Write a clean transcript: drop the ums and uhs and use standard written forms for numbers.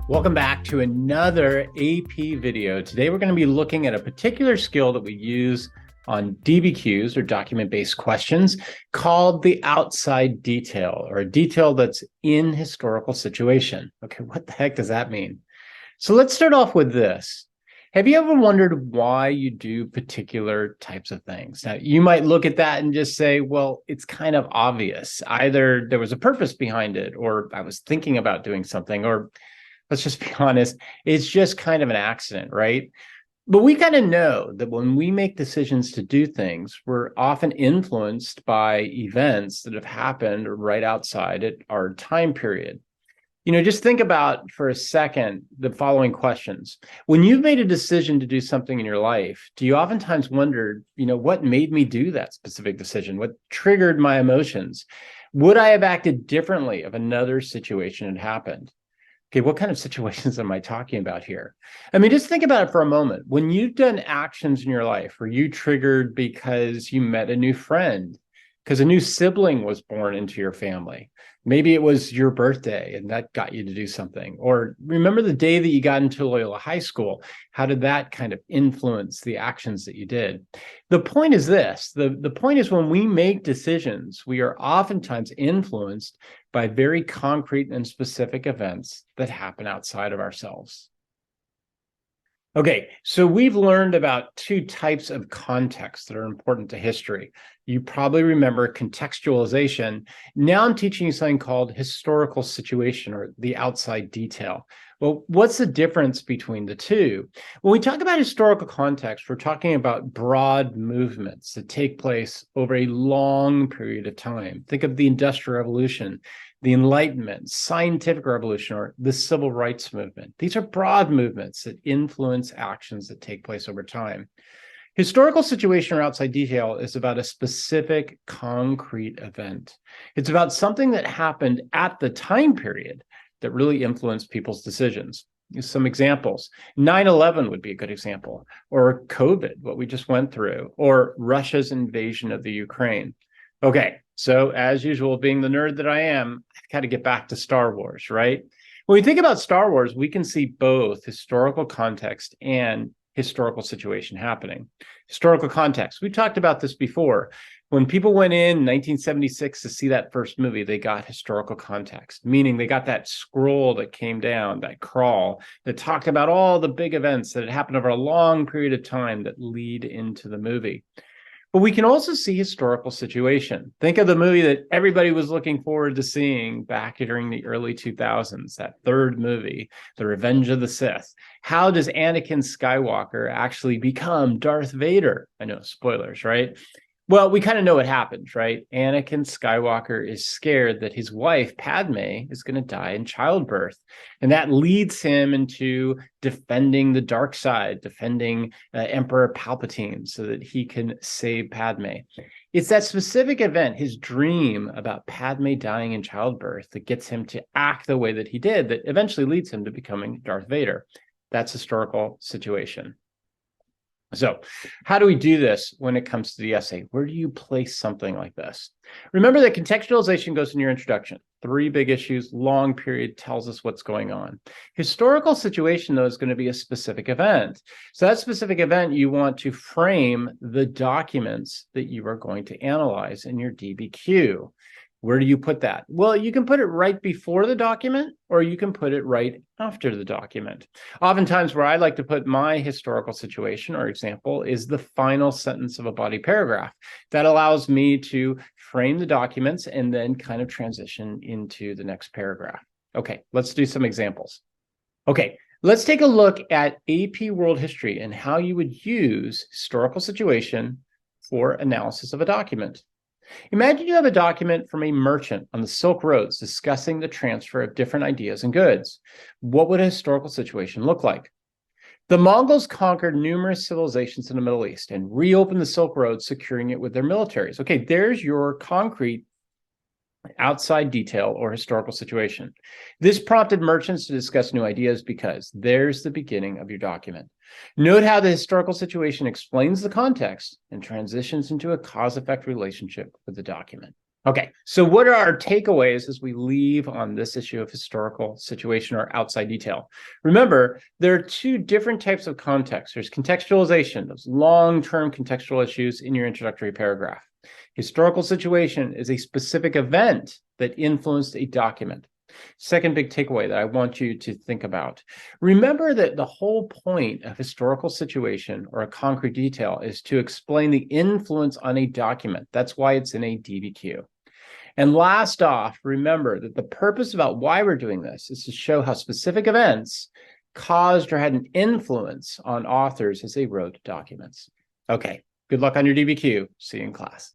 Welcome back to another AP video. Today we're going to be looking at a particular skill that we use on DBQs or document-based questions called the outside detail, or a detail that's in historical situation. Okay, what the heck does that mean? So let's start off with this. Have you ever wondered why you do particular types of things? Now, you might look at that and just say, well, it's kind of obvious. Either there was a purpose behind it, or I was thinking about doing something, or let's just be honest, it's just kind of an accident, right? But we kind of know that when we make decisions to do things, we're often influenced by events that have happened right outside at our time period. Just think about for a second the following questions. When you've made a decision to do something in your life, do you oftentimes wonder, what made me do that specific decision? What triggered my emotions? Would I have acted differently if another situation had happened? Okay, what kind of situations am I talking about here? I mean, just think about it for a moment. When you've done actions in your life, were you triggered because you met a new friend, because a new sibling was born into your family? Maybe it was your birthday and that got you to do something. Or remember the day that you got into Loyola High School. How did that kind of influence the actions that you did? The point is this. The point is when we make decisions, we are oftentimes influenced by very concrete and specific events that happen outside of ourselves. Okay, so we've learned about two types of context that are important to history. You probably remember contextualization. Now I'm teaching you something called historical situation, or the outside detail. Well, what's the difference between the two? When we talk about historical context, we're talking about broad movements that take place over a long period of time. Think of the Industrial Revolution, the Enlightenment, scientific revolution, or the civil rights movement. These are broad movements that influence actions that take place over time. Historical situation or outside detail is about a specific concrete event. It's about something that happened at the time period that really influenced people's decisions. Some examples. 9/11 would be a good example, or COVID, what we just went through, or Russia's invasion of the Ukraine. Okay, so as usual, being the nerd that I am, I've got to get back to Star Wars, right? When we think about Star Wars, we can see both historical context and historical situation happening. Historical context, we talked about this before. When people went in 1976 to see that first movie, they got historical context, meaning they got that scroll that came down, that crawl, that talked about all the big events that had happened over a long period of time that lead into the movie. But we can also see historical situation. Think of the movie that everybody was looking forward to seeing back during the early 2000s, that third movie, The Revenge of the Sith. How does Anakin Skywalker actually become Darth Vader? I know, spoilers, right? Well, we kind of know what happens, right? Anakin Skywalker is scared that his wife, Padme, is going to die in childbirth. And that leads him into defending the dark side, defending Emperor Palpatine so that he can save Padme. It's that specific event, his dream about Padme dying in childbirth, that gets him to act the way that he did, that eventually leads him to becoming Darth Vader. That's historical situation. So how do we do this when it comes to the essay? Where do you place something like this? Remember that contextualization goes in your introduction. 3 big issues, long period tells us what's going on. Historical situation, though, is going to be a specific event. So that specific event, you want to frame the documents that you are going to analyze in your DBQ. Where do you put that? Well, you can put it right before the document, or you can put it right after the document. Oftentimes, where I like to put my historical situation or example is the final sentence of a body paragraph. That allows me to frame the documents and then kind of transition into the next paragraph. Okay, let's do some examples. Okay, let's take a look at AP World History and how you would use historical situation for analysis of a document. Imagine you have a document from a merchant on the Silk Roads discussing the transfer of different ideas and goods. What would a historical situation look like? The Mongols conquered numerous civilizations in the Middle East and reopened the Silk Road, securing it with their militaries. Okay, there's your concrete outside detail or historical situation. This prompted merchants to discuss new ideas because there's the beginning of your document. Note how the historical situation explains the context and transitions into a cause-effect relationship with the document. Okay, so what are our takeaways as we leave on this issue of historical situation or outside detail? Remember, there are two different types of context. There's contextualization, those long-term contextual issues in your introductory paragraph. Historical situation is a specific event that influenced a document. Second big takeaway that I want you to think about. Remember that the whole point of historical situation or a concrete detail is to explain the influence on a document. That's why it's in a DBQ. And last off, remember that the purpose about why we're doing this is to show how specific events caused or had an influence on authors as they wrote documents. Okay, good luck on your DBQ. See you in class.